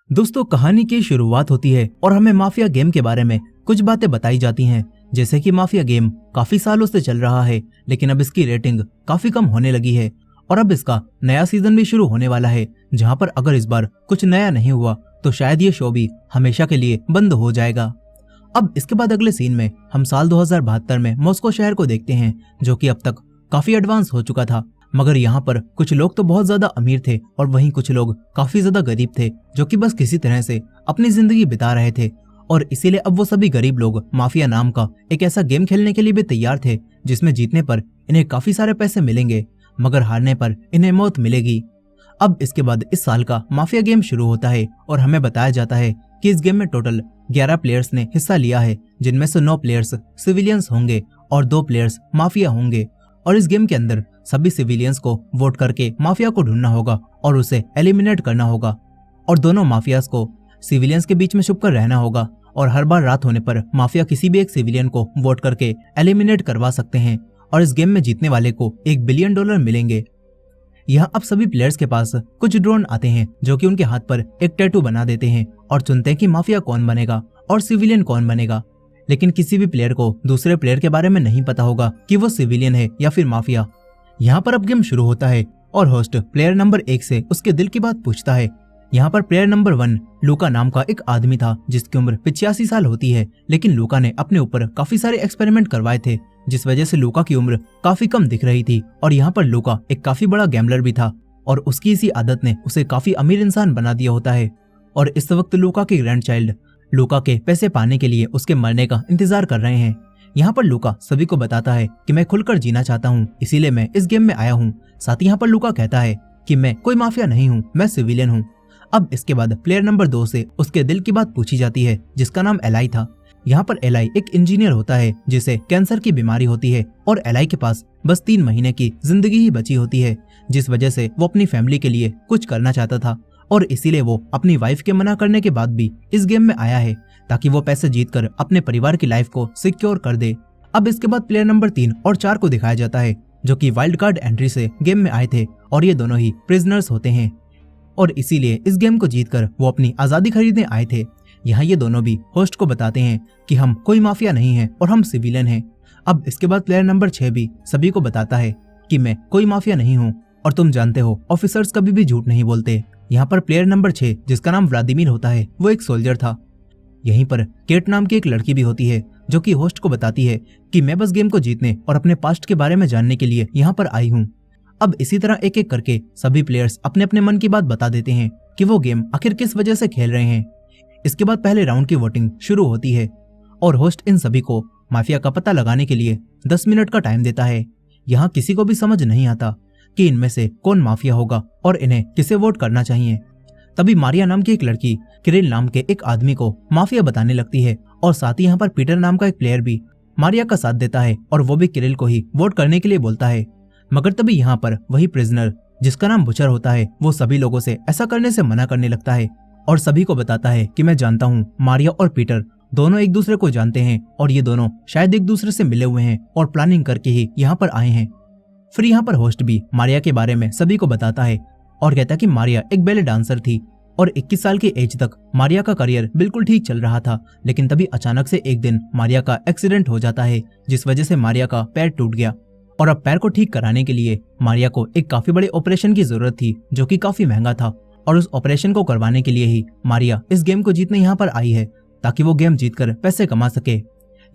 दोस्तों, कहानी की शुरुआत होती है और हमें माफिया गेम के बारे में कुछ बातें बताई जाती हैं। जैसे कि माफिया गेम काफी सालों से चल रहा है, लेकिन अब इसकी रेटिंग काफी कम होने लगी है और अब इसका नया सीजन भी शुरू होने वाला है, जहां पर अगर इस बार कुछ नया नहीं हुआ तो शायद ये शो भी हमेशा के लिए बंद हो जाएगा। अब इसके बाद अगले सीन में हम साल 2072 में मॉस्को शहर को देखते हैं, जो कि अब तक काफी एडवांस हो चुका था। मगर यहाँ पर कुछ लोग तो बहुत ज्यादा अमीर थे और वहीं कुछ लोग काफी ज्यादा गरीब थे, जो कि बस किसी तरह से अपनी जिंदगी बिता रहे थे। और इसीलिए अब वो सभी गरीब लोग माफिया नाम का एक ऐसा गेम खेलने के लिए भी तैयार थे, जिसमें जीतने पर इन्हें काफी सारे पैसे मिलेंगे, मगर हारने पर इन्हें मौत मिलेगी। अब इसके बाद इस साल का माफिया गेम शुरू होता है और हमें बताया जाता है कि इस गेम में टोटल 11 प्लेयर्स ने हिस्सा लिया है, जिनमें से 9 प्लेयर्स सिविलियंस होंगे और 2 प्लेयर्स माफिया होंगे। और इस गेम के अंदर सभी सिविलियंस को वोट करके माफिया को ढूंढना होगा और उसे एलिमिनेट करना होगा, और दोनों माफियाज को सिविलियंस के बीच में छुपकर रहना होगा। और हर बार रात होने पर माफिया किसी भी एक सिविलियन को वोट करके एलिमिनेट करवा सकते हैं और इस गेम में जीतने वाले को $1 बिलियन मिलेंगे। यहाँ अब सभी प्लेयर्स के पास कुछ ड्रोन आते हैं, जो कि उनके हाथ पर एक टैटू बना देते हैं और चुनते हैं कि माफिया कौन बनेगा और सिविलियन कौन बनेगा। लेकिन किसी भी प्लेयर को दूसरे प्लेयर के बारे में नहीं पता होगा कि वो सिविलियन है या फिर माफिया। यहाँ पर अब गेम शुरू होता है और होस्ट प्लेयर नंबर 1 से उसके दिल की बात पूछता है। यहाँ पर प्लेयर नंबर 1 लूका नाम का एक आदमी था, जिसकी उम्र 85 साल होती है, लेकिन लूका ने अपने ऊपर काफी सारे एक्सपेरिमेंट करवाए थे, जिस वजह से लूका की उम्र काफी कम दिख रही थी। और यहाँ पर लूका एक काफी बड़ा गैम्बलर भी था और उसकी इसी आदत ने उसे काफी अमीर इंसान बना दिया होता है। और इस वक्त लूका के ग्रैंड चाइल्ड लूका के पैसे पाने के लिए उसके मरने का इंतजार कर रहे हैं। यहाँ पर लूका सभी को बताता है कि मैं खुलकर जीना चाहता हूँ, इसीलिए मैं इस गेम में आया हूँ। साथ ही यहाँ पर लूका कहता है कि मैं कोई माफिया नहीं हूँ, मैं सिविलियन हूँ। अब इसके बाद प्लेयर नंबर 2 से उसके दिल की बात पूछी जाती है, जिसका नाम एलाई था। यहाँ पर एलाई एक इंजीनियर होता है जिसे कैंसर की बीमारी होती है और एलाई के पास बस 3 महीने की जिंदगी ही बची होती है, जिस वजह से वो अपनी फैमिली के लिए कुछ करना चाहता था और इसीलिए वो अपनी वाइफ के मना करने के बाद भी इस गेम में आया है, ताकि वो पैसे जीतकर अपने परिवार की लाइफ को सिक्योर कर दे। अब इसके बाद प्लेयर नंबर 3 और 4 को दिखाया जाता है, जो कि वाइल्ड कार्ड एंट्री से गेम में आए थे और ये दोनों ही प्रिजनर्स होते हैं और इसीलिए इस गेम को जीतकर वो अपनी आजादी खरीदने आए थे। यहाँ ये दोनों भी होस्ट को बताते हैं कि हम कोई माफिया नहीं है और हम सिविलियन हैं। अब इसके बाद प्लेयर नंबर 6 भी सभी को बताता है कि मैं कोई माफिया नहीं हूँ और तुम जानते हो ऑफिसर्स कभी भी झूठ नहीं बोलते। यहाँ पर प्लेयर नंबर 6, जिसका नाम व्लादिमीर होता है, वो एक सोल्जर था। यहीं पर केट नाम की एक लड़की भी होती है, जो कि होस्ट को बताती है कि मैं बस गेम को जीतने और अपने पास्ट के बारे में जानने के लिए यहाँ पर आई हूँ। अब इसी तरह एक एक करके सभी प्लेयर्स अपने अपने मन की बात बता देते हैं कि वो गेम आखिर किस वजह से खेल रहे हैं। इसके बाद पहले राउंड की वोटिंग शुरू होती है और होस्ट इन सभी को माफिया का पता लगाने के लिए 10 मिनट का टाइम देता है। यहाँ किसी को भी समझ नहीं आता कि इनमें से कौन माफिया होगा और इन्हें किसे वोट करना चाहिए। तभी मारिया नाम की एक लड़की किरिल नाम के एक आदमी को माफिया बताने लगती है और साथ ही यहाँ पर पीटर नाम का एक प्लेयर भी मारिया का साथ देता है और वो भी किरिल को ही वोट करने के लिए बोलता है। मगर तभी यहाँ पर वही प्रिजनर, जिसका नाम बुचर होता है, वो सभी लोगों से ऐसा करने से मना करने लगता है और सभी को बताता है कि मैं जानता हूँ मारिया और पीटर दोनों एक दूसरे को जानते हैं और ये दोनों शायद एक दूसरे से मिले हुए हैं और प्लानिंग करके ही यहाँ पर आए हैं। फिर यहाँ पर होस्ट भी मारिया के बारे में सभी को बताता है और कहता है कि मारिया एक बैले डांसर थी और 21 साल की एज तक मारिया का करियर बिल्कुल ठीक चल रहा था। लेकिन तभी अचानक से एक दिन मारिया का एक्सीडेंट हो जाता है, जिस वजह से मारिया का पैर टूट गया और अब पैर को ठीक कराने के लिए मारिया को एक काफी बड़े ऑपरेशन की जरूरत थी, जो कि काफी महंगा था। और उस ऑपरेशन को करवाने के लिए ही मारिया इस गेम को जीतने यहाँ पर आई है, ताकि वो गेम जीतकर पैसे कमा सके।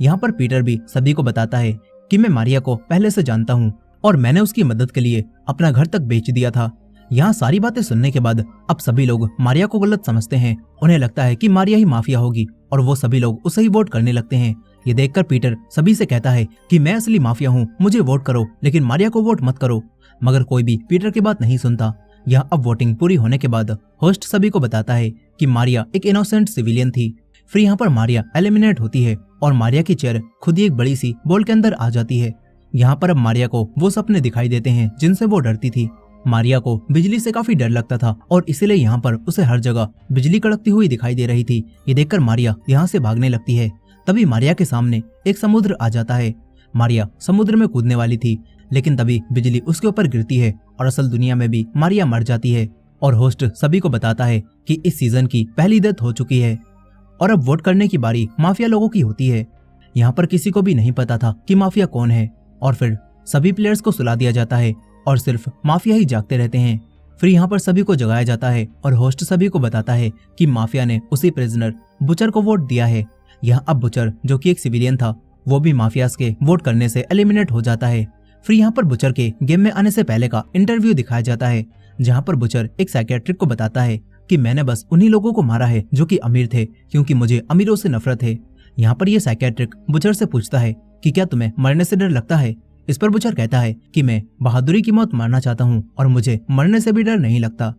यहाँ पर पीटर भी सभी को बताता है कि मैं मारिया को पहले से जानता हूँ और मैंने उसकी मदद के लिए अपना घर तक बेच दिया था। यहाँ सारी बातें सुनने के बाद अब सभी लोग मारिया को गलत समझते हैं। उन्हें लगता है कि मारिया ही माफिया होगी और वो सभी लोग उसे ही वोट करने लगते हैं। ये देखकर पीटर सभी से कहता है कि मैं असली माफिया हूँ, मुझे वोट करो, लेकिन मारिया को वोट मत करो। मगर कोई भी पीटर की बात नहीं सुनता। यहाँ अब वोटिंग पूरी होने के बाद होस्ट सभी को बताता है कि मारिया एक इनोसेंट सिविलियन थी। फिर यहाँ पर मारिया एलिमिनेट होती है और मारिया की चेयर खुद ही एक बड़ी सी बॉल के अंदर आ जाती है। यहाँ पर अब मारिया को वो सपने दिखाई देते हैं जिनसे वो डरती थी। मारिया को बिजली से काफी डर लगता था और इसीलिए यहाँ पर उसे हर जगह बिजली कड़कती हुई दिखाई दे रही थी। ये देखकर मारिया यहाँ से भागने लगती है। तभी मारिया के सामने एक समुद्र आ जाता है। मारिया समुद्र में कूदने वाली थी, लेकिन तभी बिजली उसके ऊपर गिरती है और असल दुनिया में भी मारिया मर जाती है और होस्ट सभी को बताता है कि इस सीजन की पहली डेथ हो चुकी है और अब वोट करने की बारी माफिया लोगों की होती है। यहाँ पर किसी को भी नहीं पता था कि माफिया कौन है और फिर सभी प्लेयर्स को सुला दिया जाता है और सिर्फ माफिया ही जागते रहते हैं। फिर यहाँ पर सभी को जगाया जाता है और होस्ट सभी को बताता है कि माफिया ने उसी प्रिजनर बुचर को वोट दिया है। यहाँ अब बुचर, जो कि एक सिविलियन था, वो भी माफियाज के वोट करने से एलिमिनेट हो जाता है। फिर यहाँ पर बुचर के गेम में आने से पहले का इंटरव्यू दिखाया जाता है, जहाँ पर बुचर एक साइकियाट्रिक को बताता है कि मैंने बस उन्हीं लोगों को मारा है जो कि अमीर थे, क्योंकि मुझे अमीरों से नफरत है। यहाँ पर यह साइकियाट्रिक बुचर से पूछता है कि क्या तुम्हें मरने से डर लगता है। इस पर बुचर कहता है कि मैं बहादुरी की मौत मारना चाहता हूँ और मुझे मरने से भी डर नहीं लगता।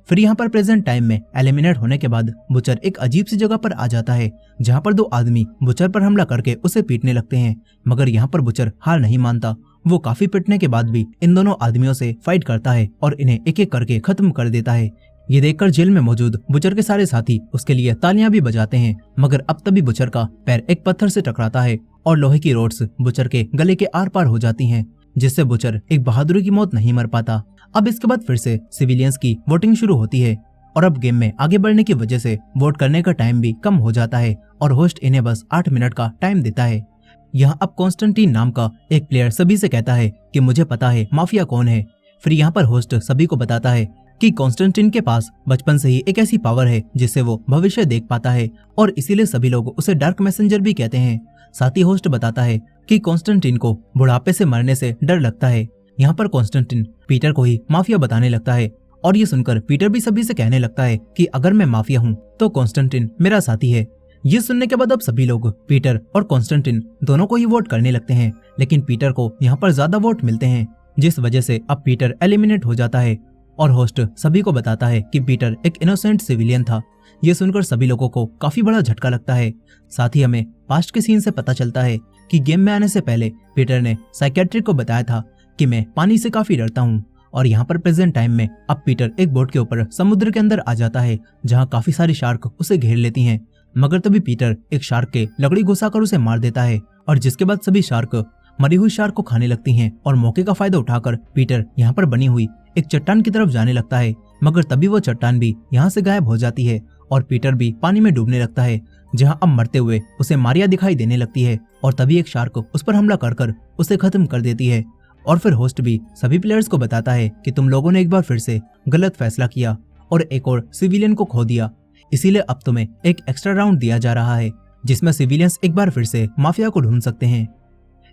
फिर यहाँ पर प्रेजेंट टाइम में एलिमिनेट होने के बाद बुचर एक अजीब सी जगह पर आ जाता है, जहाँ पर दो आदमी बुचर पर हमला करके उसे पीटने लगते हैं, मगर यहाँ पर बुचर हार नहीं मानता। वो काफी पिटने के बाद भी इन दोनों आदमियों से फाइट करता है और इन्हें एक एक करके खत्म कर देता है। ये देखकर जेल में मौजूद बुचर के सारे साथी उसके लिए तालियां भी बजाते हैं, मगर अब तभी बुचर का पैर एक पत्थर से टकराता है और लोहे की रोड्स बुचर के गले के आर पार हो जाती हैं, जिससे बुचर एक बहादुरी की मौत नहीं मर पाता। अब इसके बाद फिर से सिविलियंस की वोटिंग शुरू होती है और अब गेम में आगे बढ़ने की वजह से वोट करने का टाइम भी कम हो जाता है और होस्ट इन्हें बस 8 मिनट का टाइम देता है। यहाँ अब कॉन्स्टेंटीन नाम का एक प्लेयर सभी से कहता है कि मुझे पता है माफिया कौन है। फिर यहाँ पर होस्ट सभी को बताता है कि कॉन्स्टेंटीन के पास बचपन से ही एक ऐसी पावर है जिससे वो भविष्य देख पाता है और इसीलिए सभी लोग उसे डार्क मैसेंजर भी कहते हैं। साथ ही होस्ट बताता है कि कॉन्स्टेंटीन को बुढ़ापे से मरने से डर लगता है। यहाँ पर कॉन्स्टेंटीन पीटर को ही माफिया बताने लगता है और ये सुनकर पीटर भी सभी से कहने लगता है कि अगर मैं माफिया हूँ तो कॉन्स्टेंटीन मेरा साथी है। ये सुनने के बाद अब सभी लोग पीटर और कॉन्स्टेंटीन दोनों को ही वोट करने लगते हैं, लेकिन पीटर को यहाँ पर ज्यादा वोट मिलते हैं, जिस वजह से अब पीटर एलिमिनेट हो जाता है और होस्ट सभी को बताता है कि पीटर एक इनोसेंट सिविलियन था। ये सुनकर सभी लोगों को काफी बड़ा झटका लगता है। साथ ही हमें पास्ट के सीन से पता चलता है कि गेम में आने से पहले पीटर ने साइकियाट्रिक को बताया था कि मैं पानी से काफी डरता हूँ। और यहाँ पर प्रेजेंट टाइम में अब पीटर एक बोट के ऊपर समुद्र के अंदर आ जाता है, जहाँ काफी सारी शार्क उसे घेर लेती हैं, मगर तभी पीटर एक शार्क के लकड़ी घुसाकर उसे मार देता है और जिसके बाद सभी शार्क मरी हुई शार्क को खाने लगती हैं और मौके का फायदा उठाकर पीटर यहाँ पर बनी हुई एक चट्टान की तरफ जाने लगता है, मगर तभी वो चट्टान भी यहाँ से गायब हो जाती है और पीटर भी पानी में डूबने लगता है, जहाँ अब मरते हुए उसे मारिया दिखाई देने लगती है और तभी एक शार्क उस पर हमला कर उसे खत्म कर देती है। और फिर होस्ट भी सभी प्लेयर्स को बताता है कि तुम लोगों ने एक बार फिर से गलत फैसला किया और एक और सिविलियन को खो दिया, इसीलिए अब तुम्हें एक एक्स्ट्रा राउंड दिया जा रहा है जिसमें सिविलियंस एक बार फिर से माफिया को ढूंढ सकते हैं।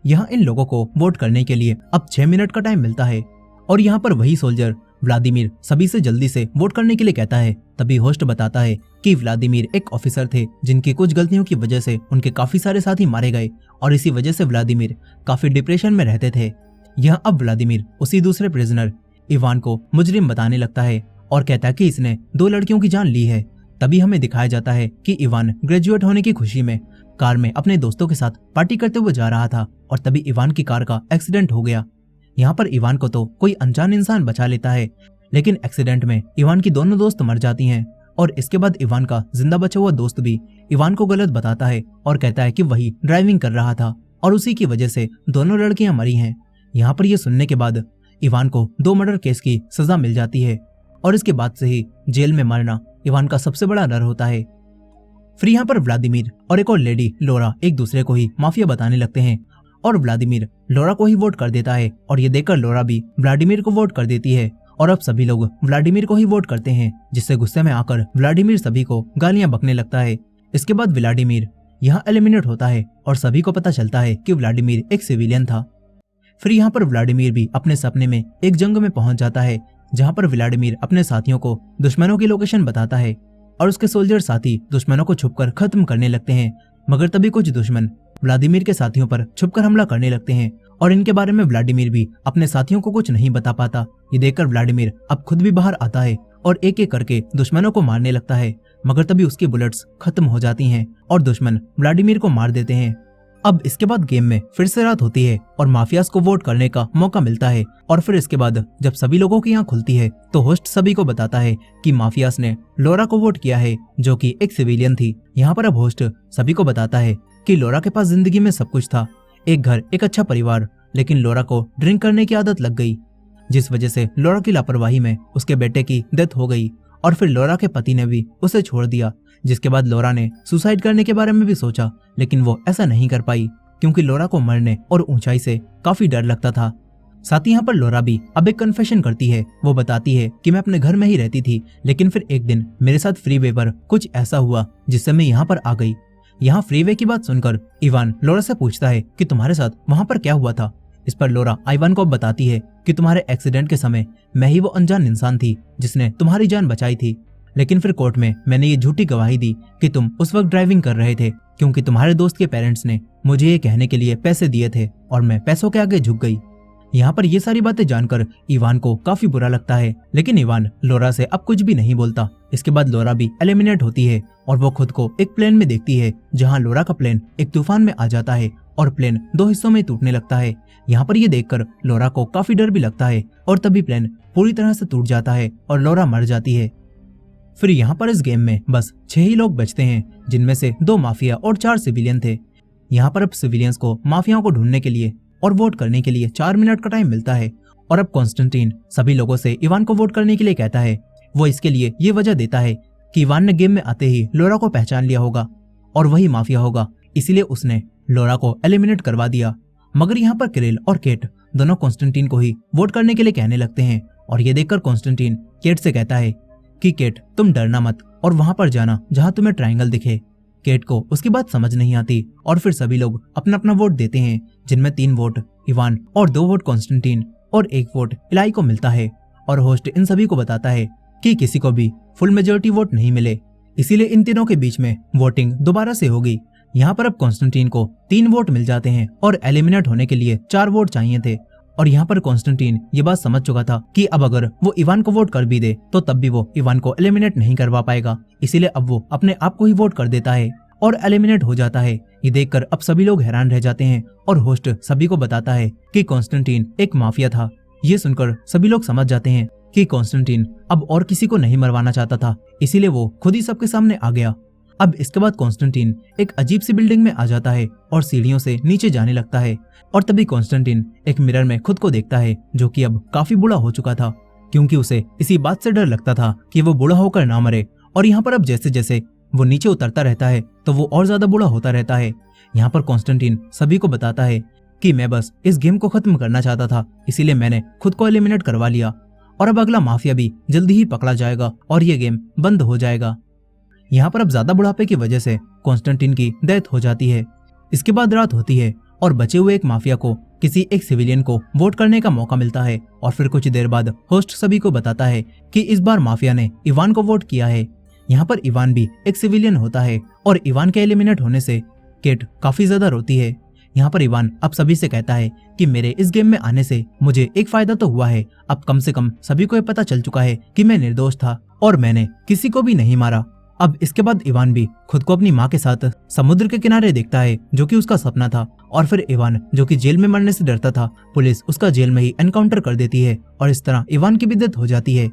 यहाँ इन लोगों को वोट करने के लिए अब 6 मिनट का टाइम मिलता है और यहाँ पर वही सोल्जर व्लादिमीर सभी से जल्दी से वोट करने के लिए कहता है। तभी होस्ट बताता है कि व्लादिमीर एक ऑफिसर थे जिनकी कुछ गलतियों की वजह से उनके काफी सारे साथी मारे गए और इसी वजह से व्लादिमीर काफी डिप्रेशन में रहते थे। यहाँ अब व्लादिमीर उसी दूसरे प्रिजनर इवान को मुजरिम बताने लगता है और कहता है कि इसने 2 लड़कियों की जान ली है। तभी हमें दिखाया जाता है कि इवान ग्रेजुएट होने की खुशी में कार में अपने दोस्तों के साथ पार्टी करते हुए जा रहा था और तभी इवान की कार का एक्सीडेंट हो गया। यहाँ पर इवान को तो कोई अनजान इंसान बचा लेता है, लेकिन एक्सीडेंट में इवान की दोनों दोस्त मर जाती हैं और इसके बाद इवान का जिंदा बचा हुआ दोस्त भी इवान को गलत बताता है और कहता है कि वही ड्राइविंग कर रहा था और उसी की वजह से दोनों लड़कियां मरी हैं। यहाँ पर यह सुनने के बाद इवान को 2 मर्डर केस की सजा मिल जाती है और इसके बाद से ही जेल में मरना इवान का सबसे बड़ा डर होता है। फिर यहाँ पर व्लादिमीर और एक और लेडी लोरा एक दूसरे को ही माफिया बताने लगते हैं और व्लादिमीर लोरा को ही वोट कर देता है और ये देखकर लोरा भी व्लादिमीर को वोट कर देती है और अब सभी लोग व्लादिमीर को ही वोट करते हैं, जिससे गुस्से में आकर व्लादिमीर सभी को गालियां बकने लगता है। इसके बाद व्लादिमीर यहाँ एलिमिनेट होता है और सभी को पता चलता है कि व्लादिमीर एक सिविलियन था। फिर यहाँ पर व्लादिमीर भी अपने सपने में एक जंग में पहुंच जाता है, जहाँ पर व्लादिमीर अपने साथियों को दुश्मनों की लोकेशन बताता है और उसके सोल्जर साथी दुश्मनों को छुपकर खत्म करने लगते हैं, मगर तभी कुछ दुश्मन व्लादिमीर के साथियों पर छुपकर हमला करने लगते हैं और इनके बारे में व्लादिमीर भी अपने साथियों को कुछ नहीं बता पाता। ये देखकर व्लादिमीर अब खुद भी बाहर आता है और एक एक करके दुश्मनों को मारने लगता है, मगर तभी उसकी बुलेट्स खत्म हो जाती हैं और दुश्मन व्लादिमीर को मार देते हैं। अब इसके बाद गेम में फिर से रात होती है और माफियाज को वोट करने का मौका मिलता है और फिर इसके बाद जब सभी लोगों की आंख खुलती है तो होस्ट सभी को बताता है कि माफियाज ने लोरा को वोट किया है, जो कि एक सिविलियन थी। यहाँ पर अब होस्ट सभी को बताता है कि लोरा के पास जिंदगी में सब कुछ था, एक घर, एक अच्छा परिवार, लेकिन लोरा को ड्रिंक करने की आदत लग गई। जिस वजह से लोरा की लापरवाही में उसके बेटे की डेथ हो गई और फिर लोरा के पति ने भी उसे छोड़ दिया। जिसके बाद लोरा ने सुसाइड करने के बारे में भी सोचा, लेकिन वो ऐसा नहीं कर पाई क्योंकि लोरा को मरने और ऊंचाई से काफी डर लगता था। साथ ही यहाँ पर लोरा भी अब एक कन्फेशन करती है। वो बताती है कि मैं अपने घर में ही रहती थी, लेकिन फिर एक दिन मेरे साथ फ्रीवे पर कुछ ऐसा हुआ जिससे मैं यहाँ पर आ गई। यहाँ फ्रीवे की बात सुनकर इवान लोरा से पूछता है कि तुम्हारे साथ वहाँ पर क्या हुआ था। इस पर लोरा इवान को बताती है कि तुम्हारे एक्सीडेंट के समय मैं ही वो अनजान इंसान थी जिसने तुम्हारी जान बचाई थी, लेकिन फिर कोर्ट में मैंने ये झूठी गवाही दी कि तुम उस वक्त ड्राइविंग कर रहे थे क्योंकि तुम्हारे दोस्त के पेरेंट्स ने मुझे ये कहने के लिए पैसे दिए थे और मैं पैसों के आगे झुक गई। यहाँ पर ये सारी बातें जानकर इवान को काफी बुरा लगता है, लेकिन इवान लोरा से अब कुछ भी नहीं बोलता। इसके बाद लोरा भी एलिमिनेट होती है और वो खुद को एक प्लेन में देखती है, जहाँ लोरा का प्लेन एक तूफान में आ जाता है और प्लेन 2 हिस्सों में टूटने लगता है। यहाँ पर ये देखकर लोरा को काफी डर भी लगता है और तभी प्लेन पूरी तरह से टूट जाता है और लोरा मर जाती है। फिर यहाँ पर इस गेम में बस 6 ही लोग बचते हैं, जिनमें से 2 माफिया और 4 सिविलियन थे। यहाँ पर अब सिविलियंस को माफियाओं को ढूंढने के लिए और वोट करने के लिए 4 मिनट का टाइम मिलता है और अब कॉन्स्टेंटीन सभी लोगों से इवान को वोट करने के लिए कहता है। वो इसके लिए ये वजह देता है कि इवान ने गेम में आते ही लोरा को पहचान लिया होगा और वही माफिया होगा, इसीलिए उसने लोरा को एलिमिनेट करवा दिया। मगर यहाँ पर किरिल और केट दोनों कॉन्स्टेंटीन को ही वोट करने के लिए कहने लगते हैं और ये देखकर कॉन्स्टेंटीन केट से कहता है कि केट तुम डरना मत और वहां पर जाना जहां तुम्हें ट्रायंगल दिखे। केट को उसकी बात समझ नहीं आती और फिर सभी लोग अपना अपना वोट देते हैं, जिनमें 3 वोट इवान और 2 वोट कॉन्स्टेंटीन और 1 वोट इलाई को मिलता है। और होस्ट इन सभी को बताता है कि किसी को भी फुल मेजोरिटी वोट नहीं मिले, इसीलिए इन तीनों के बीच में वोटिंग दोबारा से होगी। यहाँ पर अब कॉन्स्टेंटीन को 3 वोट मिल जाते हैं और एलिमिनेट होने के लिए 4 वोट चाहिए थे। और यहाँ पर कॉन्स्टेंटीन ये बात समझ चुका था कि अब अगर वो इवान को वोट कर भी दे तो तब भी वो इवान को एलिमिनेट नहीं करवा पाएगा, इसीलिए अब वो अपने आप को ही वोट कर देता है और एलिमिनेट हो जाता है। ये देखकर अब सभी लोग हैरान रह जाते हैं और होस्ट सभी को बताता है कि कॉन्स्टेंटीन एक माफिया था। ये सुनकर सभी लोग समझ जाते हैं कि कॉन्स्टेंटीन अब और किसी को नहीं मरवाना चाहता था, इसीलिए वो खुद ही सबके सामने आ गया। अब इसके बाद कॉन्स्टेंटीन एक अजीब सी बिल्डिंग में आ जाता है और सीढ़ियों से नीचे जाने लगता है और तभी कॉन्स्टेंटीन एक मिरर में खुद को देखता है, जो कि अब काफी बूढ़ा हो चुका था, क्योंकि उसे इसी बात से डर लगता था कि वो बूढ़ा होकर ना मरे। और यहाँ पर अब जैसे जैसे वो नीचे उतरता रहता है तो वो और ज्यादा बूढ़ा होता रहता है। यहाँ पर कॉन्स्टेंटीन सभी को बताता है कि मैं बस इस गेम को खत्म करना चाहता था, इसीलिए मैंने खुद को एलिमिनेट करवा लिया और अब अगला माफिया भी जल्दी ही पकड़ा जाएगा और ये गेम बंद हो जाएगा। यहाँ पर अब ज्यादा बुढ़ापे की वजह से कॉन्स्टेंटीन की डेथ हो जाती है। इसके बाद रात होती है और बचे हुए एक माफिया को किसी एक सिविलियन को वोट करने का मौका मिलता है और फिर कुछ देर बाद होस्ट सभी को बताता है कि इस बार माफिया ने इवान को वोट किया है। यहाँ पर इवान भी एक सिविलियन होता है और इवान के एलिमिनेट होने से केट काफी ज्यादा रोती है। यहाँ पर इवान अब सभी से कहता है कि मेरे इस गेम में आने से मुझे एक फायदा तो हुआ है, अब कम से कम सभी को ये पता चल चुका है कि मैं निर्दोष था और मैंने किसी को भी नहीं मारा। अब इसके बाद इवान भी खुद को अपनी माँ के साथ समुद्र के किनारे देखता है, जो कि उसका सपना था। और फिर इवान, जो कि जेल में मरने से डरता था, पुलिस उसका जेल में ही एनकाउंटर कर देती है और इस तरह इवान की भी डेथ हो जाती है।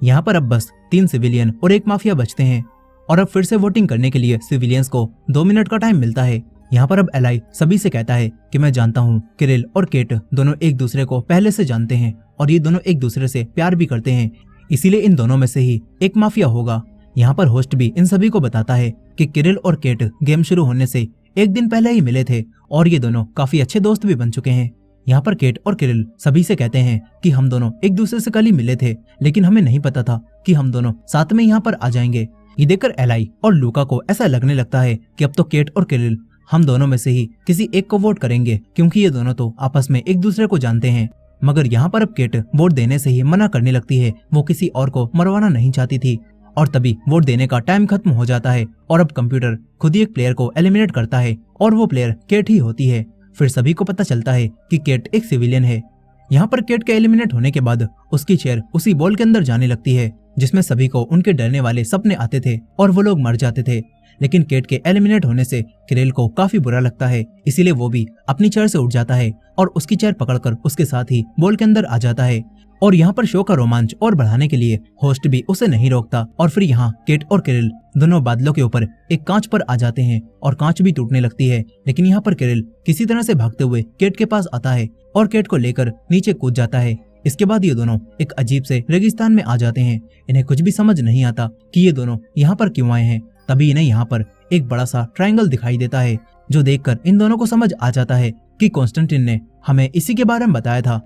यहाँ पर अब बस 3 सिविलियन और 1 माफिया बचते हैं और अब फिर से वोटिंग करने के लिए सिविलियंस को 2 मिनट का टाइम मिलता है। यहाँ पर अब एलाई सभी से कहता है कि मैं जानता हूँ किरिल और केट दोनों एक दूसरे को पहले से जानते हैं और ये दोनों एक दूसरे से प्यार भी करते हैं, इसीलिए इन दोनों में से ही एक माफिया होगा। यहाँ पर होस्ट भी इन सभी को बताता है कि किरिल और केट गेम शुरू होने से 1 दिन पहले ही मिले थे और ये दोनों काफी अच्छे दोस्त भी बन चुके हैं। यहाँ पर केट और किरिल सभी से कहते हैं कि हम दोनों एक दूसरे से कल ही मिले थे, लेकिन हमें नहीं पता था कि हम दोनों साथ में यहाँ पर आ जाएंगे। ये देखकर एलाई और लूका को ऐसा लगने लगता है कि अब तो केट और किरिल हम दोनों में से ही किसी एक को वोट करेंगे, क्योंकि ये दोनों तो आपस में एक दूसरे को जानते हैं। मगर यहाँ पर अब केट वोट देने से ही मना करने लगती है, वो किसी और को मरवाना नहीं चाहती थी। और तभी वोट देने का टाइम खत्म हो जाता है और अब कंप्यूटर खुद ही एक प्लेयर को एलिमिनेट करता है और वो प्लेयर केट ही होती है। फिर सभी को पता चलता है कि केट एक सिविलियन है। यहाँ पर केट के एलिमिनेट होने के बाद उसकी चेयर उसी बॉल के अंदर जाने लगती है, जिसमें सभी को उनके डरने वाले सपने आते थे और वो लोग मर जाते थे। लेकिन केट के एलिमिनेट होने से किरिल को काफी बुरा लगता है, इसीलिए वो भी अपनी चेयर से उठ जाता है और उसकी चेयर पकड़कर उसके साथ ही बॉल के अंदर आ जाता है। और यहाँ पर शो का रोमांच और बढ़ाने के लिए होस्ट भी उसे नहीं रोकता और फिर यहाँ केट और किरिल दोनों बादलों के ऊपर एक कांच पर आ जाते हैं और कांच भी टूटने लगती है। लेकिन यहाँ पर किरिल किसी तरह से भागते हुए केट के पास आता है और केट को लेकर नीचे कूद जाता है। इसके बाद ये दोनों एक अजीब से रेगिस्तान में आ जाते हैं। इन्हें कुछ भी समझ नहीं आता कि ये दोनों यहाँ पर क्यों आए हैं। तभी इन्हें यहाँ पर एक बड़ा सा ट्रायंगल दिखाई देता है, जो देखकर इन दोनों को समझ आ जाता है कि कॉन्स्टेंटिन ने हमें इसी के बारे में बताया था,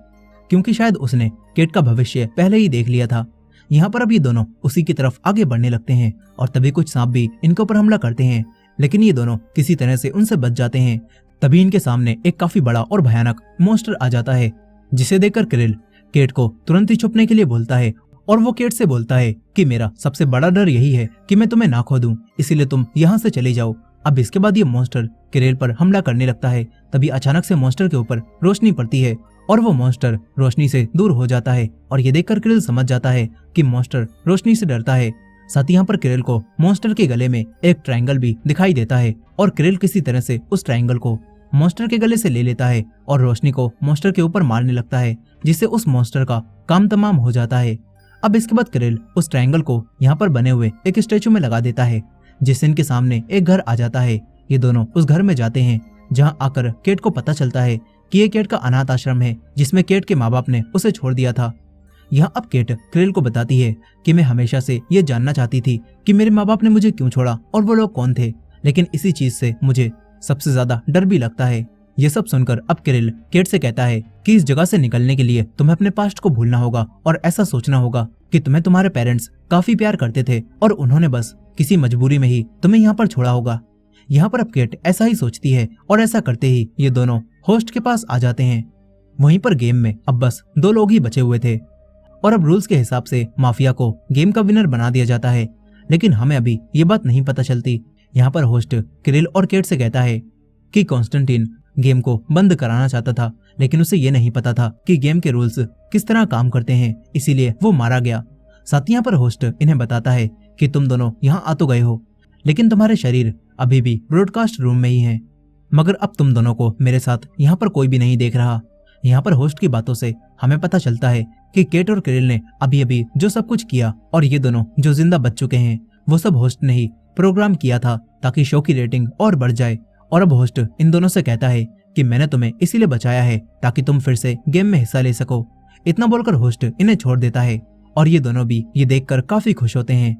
क्योंकि शायद उसने केट का भविष्य पहले ही देख लिया था। यहाँ पर अब ये दोनों उसी की तरफ आगे बढ़ने लगते हैं और तभी कुछ सांप भी इनके ऊपर हमला करते हैं, लेकिन ये दोनों किसी तरह से उनसे बच जाते हैं। तभी इनके सामने एक काफी बड़ा और भयानक मॉन्स्टर आ जाता है, जिसे देखकर क्रिल केट को तुरंत ही छुपने के लिए बोलता है और वो केट से बोलता है कि मेरा सबसे बड़ा डर यही है कि मैं तुम्हें ना खो दूं, इसीलिए तुम यहाँ से चले जाओ। अब इसके बाद ये मॉन्स्टर क्रिल पर हमला करने लगता है। तभी अचानक से मॉन्स्टर के ऊपर रोशनी पड़ती है और वो मॉन्स्टर रोशनी से दूर हो जाता है और ये देखकर क्रिल समझ जाता है कि मॉन्स्टर रोशनी से डरता है। साथ ही यहाँ पर क्रिल को मॉन्स्टर के गले में एक ट्रायंगल भी दिखाई देता है और क्रिल किसी तरह से उस ट्रायंगल को मॉन्स्टर के गले से ले लेता है और रोशनी को मॉन्स्टर के ऊपर मारने लगता है, जिससे उस मॉन्स्टर का काम तमाम हो जाता है। अब इसके बाद क्रिल उस ट्रायंगल को यहाँ पर बने हुए एक स्टैचू में लगा देता है, जिससे इनके सामने एक घर आ जाता है। ये दोनों उस घर में जाते हैं, जहाँ आकर केट को पता चलता है कि ये केट का अनाथ आश्रम है, जिसमें केट के माँ बाप ने उसे छोड़ दिया था। यहाँ अब केट क्रिल को बताती है कि मैं हमेशा से ये जानना चाहती थी कि मेरे माँ बाप ने मुझे क्यों छोड़ा और वो लोग कौन थे, लेकिन इसी चीज से मुझे सबसे ज्यादा डर भी लगता है। ये सब सुनकर अब क्रिल केट से कहता है कि इस जगह से निकलने के लिए तुम्हें अपने पास्ट को भूलना होगा और ऐसा सोचना होगा कि तुम्हें तुम्हारे पेरेंट्स काफी प्यार करते थे और उन्होंने बस किसी मजबूरी में ही तुम्हें यहाँ पर छोड़ा होगा। यहाँ पर अब केट ऐसा ही सोचती है और ऐसा करते ही ये दोनों होस्ट के पास आ जाते हैं। वहीं पर गेम में अब बस 2 लोग ही बचे हुए थे और अब रूल्स के हिसाब से माफिया को गेम का विनर बना दिया जाता है, लेकिन हमें अभी ये बात नहीं पता चलती। यहाँ पर होस्ट क्रिल और केट से कहता है कि कॉन्स्टेंटिन गेम को बंद कराना चाहता था, लेकिन उसे ये नहीं पता था कि गेम के रूल्स किस तरह काम करते हैं, इसीलिए वो मारा गया। साथ ही यहाँ पर होस्ट इन्हें बताता है कि तुम दोनों यहाँ आ तो गए हो, लेकिन तुम्हारे शरीर अभी भी ब्रॉडकास्ट रूम में ही हैं, मगर अब तुम दोनों को मेरे साथ यहाँ पर कोई भी नहीं देख रहा। यहाँ पर होस्ट की बातों से हमें पता चलता है कि केट और क्रिल ने अभी अभी जो सब कुछ किया और ये दोनों जो जिंदा बच चुके हैं, वो सब होस्ट ने ही प्रोग्राम किया था ताकि शो की रेटिंग और बढ़ जाए। और अब होस्ट इन दोनों से कहता है कि मैंने तुम्हें इसीलिए बचाया है ताकि तुम फिर से गेम में हिस्सा ले सको। इतना बोलकर होस्ट इन्हें छोड़ देता है और ये दोनों भी ये देखकर काफी खुश होते हैं।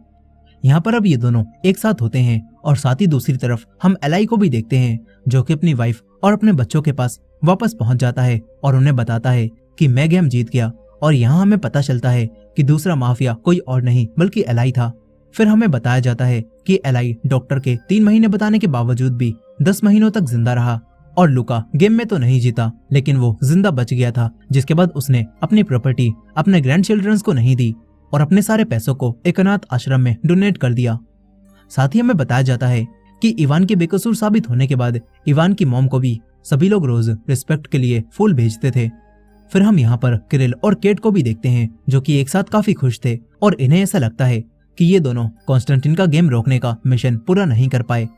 यहाँ पर अब ये दोनों एक साथ होते हैं और साथ ही दूसरी तरफ हम एलाई को भी देखते हैं, जो कि अपनी वाइफ और अपने बच्चों के पास वापस पहुंच जाता है और उन्हें बताता है कि मैं गेम जीत गया। और यहाँ हमें पता चलता है कि दूसरा माफिया कोई और नहीं बल्कि एलाई था। फिर हमें बताया जाता है कि एलाई डॉक्टर के 3 महीने बताने के बावजूद भी 10 महीनों तक जिंदा रहा और लुका गेम में तो नहीं जीता, लेकिन वो जिंदा बच गया था, जिसके बाद उसने अपनी प्रॉपर्टी अपने ग्रैंड चिल्ड्रंस को नहीं दी और अपने सारे पैसों को एक अनाथ आश्रम में डोनेट कर दिया। साथ ही हमें बताया जाता है कि इवान के बेकसूर साबित होने के बाद इवान की मॉम को भी सभी लोग रोज रिस्पेक्ट के लिए फूल भेजते थे। फिर हम यहाँ पर क्रिल और केट को भी देखते हैं, जो कि एक साथ काफी खुश थे और इन्हें ऐसा लगता है कि ये दोनों कॉन्स्टेंटिन का गेम रोकने का मिशन पूरा नहीं कर पाए।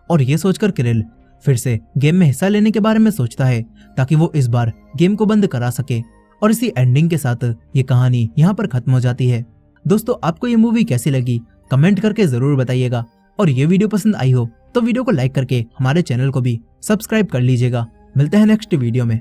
और ये सोचकर क्रिल फिर से गेम में हिस्सा लेने के बारे में सोचता है ताकि वो इस बार गेम को बंद करा सके। और इसी एंडिंग के साथ ये कहानी यहाँ पर खत्म हो जाती है। दोस्तों, आपको ये मूवी कैसी लगी कमेंट करके जरूर बताइएगा, और ये वीडियो पसंद आई हो तो वीडियो को लाइक करके हमारे चैनल को भी सब्सक्राइब कर लीजिएगा। मिलते हैं नेक्स्ट वीडियो में।